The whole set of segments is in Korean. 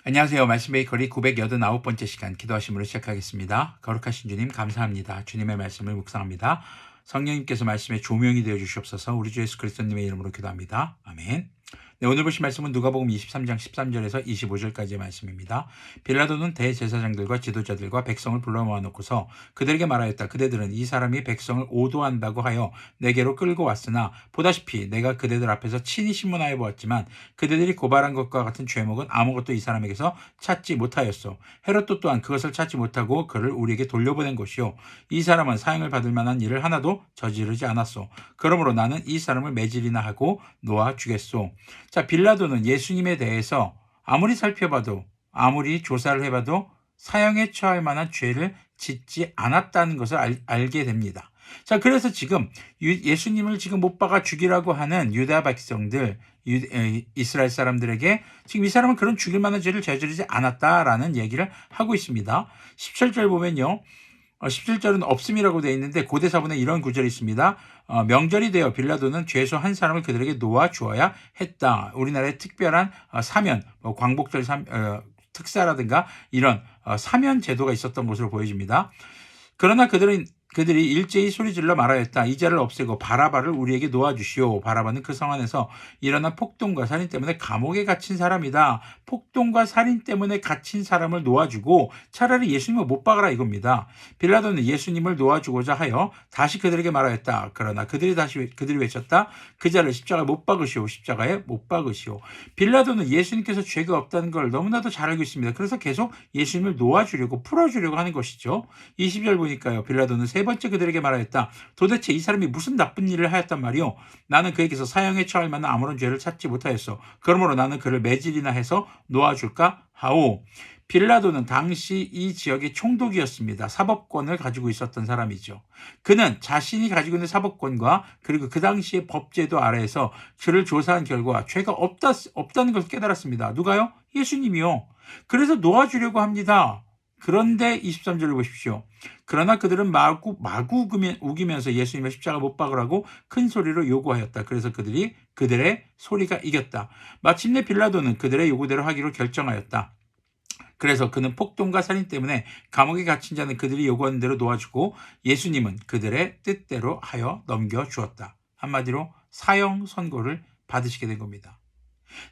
안녕하세요. 말씀베이커리 989번째 시간 기도하심으로 시작하겠습니다. 거룩하신 주님 감사합니다. 주님의 말씀을 묵상합니다. 성령님께서 말씀의 조명이 되어 주시옵소서. 우리 주 예수 그리스도님의 이름으로 기도합니다. 아멘. 네, 오늘 보실 말씀은 누가복음 23장 13절에서 25절까지의 말씀입니다. 빌라도는 대제사장들과 지도자들과 백성을 불러 모아놓고서 그들에게 말하였다. 그대들은 이 사람이 백성을 오도한다고 하여 내게로 끌고 왔으나 보다시피 내가 그대들 앞에서 친히 신문하여 보았지만 그대들이 고발한 것과 같은 죄목은 아무것도 이 사람에게서 찾지 못하였소. 헤롯도 또한 그것을 찾지 못하고 그를 우리에게 돌려보낸 것이요 이 사람은 사형을 받을 만한 일을 하나도 저지르지 않았소. 그러므로 나는 이 사람을 매질이나 하고 놓아 주겠소. 자, 빌라도는 예수님에 대해서 아무리 살펴봐도 아무리 조사를 해봐도 사형에 처할 만한 죄를 짓지 않았다는 것을 알게 됩니다. 자, 그래서 지금 예수님을 지금 못 박아 죽이라고 하는 유다 백성들, 이스라엘 사람들에게 지금 이 사람은 그런 죽일 만한 죄를 저지르지 않았다라는 얘기를 하고 있습니다. 17절 보면요. 17절은 없음이라고 되어 있는데 고대사본에 이런 구절이 있습니다. 명절이 되어 빌라도는 죄수 한 사람을 그들에게 놓아 주어야 했다. 우리나라의 특별한 사면, 광복절 특사라든가 이런 사면 제도가 있었던 것으로 보여집니다. 그러나 그들이 일제히 소리질러 말하였다. 이 자를 없애고 바라바를 우리에게 놓아주시오. 바라바는 그 성 안에서 일어난 폭동과 살인 때문에 감옥에 갇힌 사람이다. 폭동과 살인 때문에 갇힌 사람을 놓아주고 차라리 예수님을 못 박아라 이겁니다. 빌라도는 예수님을 놓아주고자 하여 다시 그들에게 말하였다. 그러나 그들이 외쳤다. 그 자를 십자가에 못 박으시오. 십자가에 못 박으시오. 빌라도는 예수님께서 죄가 없다는 걸 너무나도 잘 알고 있습니다. 그래서 계속 예수님을 놓아주려고 풀어주려고 하는 것이죠. 20절 보니까요. 빌라도는 세 번째 그들에게 말하였다. 도대체 이 사람이 무슨 나쁜 일을 하였단 말이오? 나는 그에게서 사형에 처할 만한 아무런 죄를 찾지 못하였어. 그러므로 나는 그를 매질이나 해서 놓아줄까 하오. 빌라도는 당시 이 지역의 총독이었습니다. 사법권을 가지고 있었던 사람이죠. 그는 자신이 가지고 있는 사법권과 그리고 그 당시의 법제도 아래에서 그를 조사한 결과 죄가 없다는 것을 깨달았습니다. 누가요? 예수님이요. 그래서 놓아주려고 합니다. 그런데 23절을 보십시오. 그러나 그들은 마구 우기면서 예수님의 십자가 못 박으라고 큰 소리로 요구하였다. 그래서 그들의 소리가 이겼다. 마침내 빌라도는 그들의 요구대로 하기로 결정하였다. 그래서 그는 폭동과 살인 때문에 감옥에 갇힌 자는 그들이 요구하는 대로 놓아주고 예수님은 그들의 뜻대로 하여 넘겨주었다. 한마디로 사형 선고를 받으시게 된 겁니다.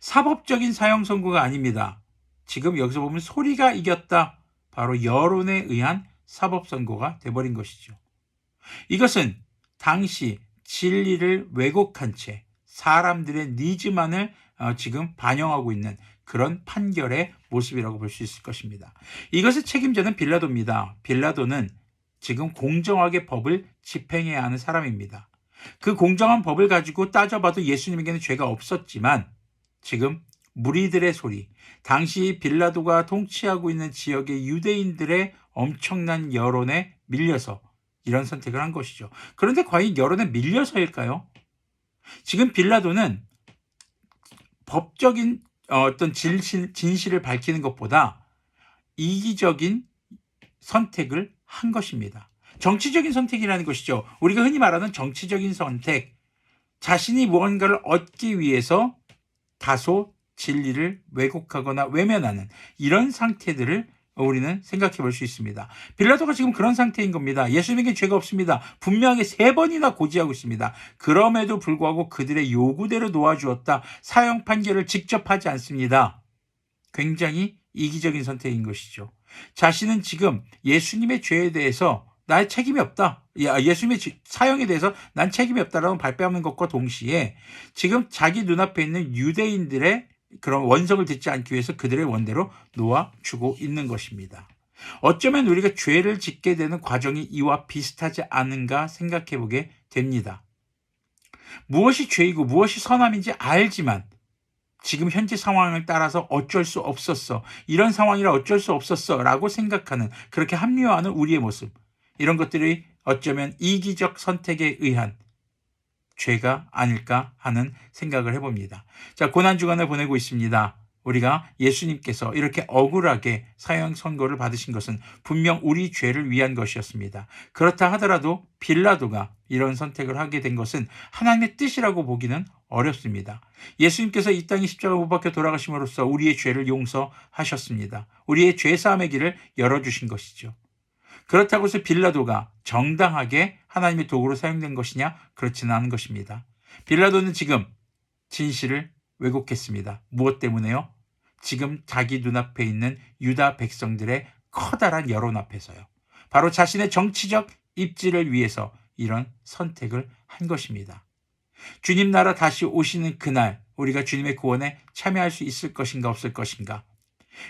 사법적인 사형 선고가 아닙니다. 지금 여기서 보면 소리가 이겼다. 바로 여론에 의한 사법 선고가 돼버린 것이죠. 이것은 당시 진리를 왜곡한 채 사람들의 니즈만을 지금 반영하고 있는 그런 판결의 모습이라고 볼 수 있을 것입니다. 이것의 책임자는 빌라도입니다. 빌라도는 지금 공정하게 법을 집행해야 하는 사람입니다. 그 공정한 법을 가지고 따져봐도 예수님에게는 죄가 없었지만 지금 무리들의 소리, 당시 빌라도가 통치하고 있는 지역의 유대인들의 엄청난 여론에 밀려서 이런 선택을 한 것이죠. 그런데 과연 여론에 밀려서일까요? 지금 빌라도는 법적인 어떤 진실을 밝히는 것보다 이기적인 선택을 한 것입니다. 정치적인 선택이라는 것이죠. 우리가 흔히 말하는 정치적인 선택, 자신이 무언가를 얻기 위해서 다소 진리를 왜곡하거나 외면하는 이런 상태들을 우리는 생각해 볼 수 있습니다. 빌라도가 지금 그런 상태인 겁니다. 예수님에게 죄가 없습니다. 분명하게 3번이나 고지하고 있습니다. 그럼에도 불구하고 그들의 요구대로 놓아주었다. 사형 판결을 직접 하지 않습니다. 굉장히 이기적인 선택인 것이죠. 자신은 지금 예수님의 죄에 대해서 나의 책임이 없다. 예수님의 사형에 대해서 난 책임이 없다라고 발뺌하는 것과 동시에 지금 자기 눈앞에 있는 유대인들의 그런 원성을 듣지 않기 위해서 그들의 원대로 놓아주고 있는 것입니다. 어쩌면 우리가 죄를 짓게 되는 과정이 이와 비슷하지 않은가 생각해 보게 됩니다. 무엇이 죄이고 무엇이 선함인지 알지만 지금 현재 상황을 따라서 어쩔 수 없었어. 이런 상황이라 어쩔 수 없었어. 라고 생각하는, 그렇게 합리화하는 우리의 모습. 이런 것들이 어쩌면 이기적 선택에 의한 죄가 아닐까 하는 생각을 해봅니다. 자, 고난주간을 보내고 있습니다. 우리가 예수님께서 이렇게 억울하게 사형 선고를 받으신 것은 분명 우리 죄를 위한 것이었습니다. 그렇다 하더라도 빌라도가 이런 선택을 하게 된 것은 하나님의 뜻이라고 보기는 어렵습니다. 예수님께서 이 땅에 십자가 못 박혀 돌아가심으로써 우리의 죄를 용서하셨습니다. 우리의 죄사함의 길을 열어주신 것이죠. 그렇다고 해서 빌라도가 정당하게 하나님의 도구로 사용된 것이냐? 그렇지는 않은 것입니다. 빌라도는 지금 진실을 왜곡했습니다. 무엇 때문에요? 지금 자기 눈앞에 있는 유다 백성들의 커다란 여론 앞에서요. 바로 자신의 정치적 입지를 위해서 이런 선택을 한 것입니다. 주님 나라 다시 오시는 그날 우리가 주님의 구원에 참여할 수 있을 것인가 없을 것인가?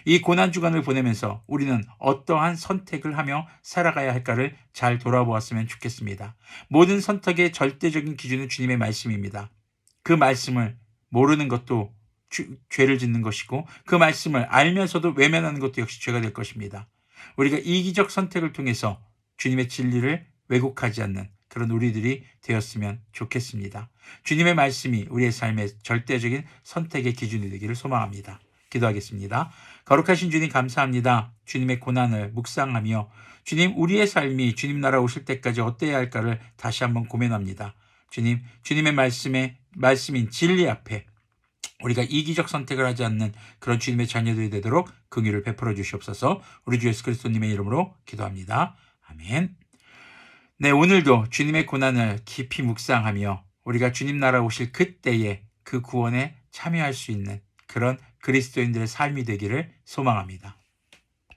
이 고난주간을 보내면서 우리는 어떠한 선택을 하며 살아가야 할까를 잘 돌아보았으면 좋겠습니다. 모든 선택의 절대적인 기준은 주님의 말씀입니다. 그 말씀을 모르는 것도 죄를 짓는 것이고 그 말씀을 알면서도 외면하는 것도 역시 죄가 될 것입니다. 우리가 이기적 선택을 통해서 주님의 진리를 왜곡하지 않는 그런 우리들이 되었으면 좋겠습니다. 주님의 말씀이 우리의 삶의 절대적인 선택의 기준이 되기를 소망합니다. 기도하겠습니다. 거룩하신 주님 감사합니다. 주님의 고난을 묵상하며 주님 우리의 삶이 주님 나라 오실 때까지 어때야 할까를 다시 한번 고민합니다. 주님, 주님의 말씀인 진리 앞에 우리가 이기적 선택을 하지 않는 그런 주님의 자녀들이 되도록 긍휼을 베풀어 주시옵소서. 우리 주 예수 그리스도님의 이름으로 기도합니다. 아멘. 네, 오늘도 주님의 고난을 깊이 묵상하며 우리가 주님 나라 오실 그때에 그 구원에 참여할 수 있는 그런 그리스도인들의 삶이 되기를 소망합니다.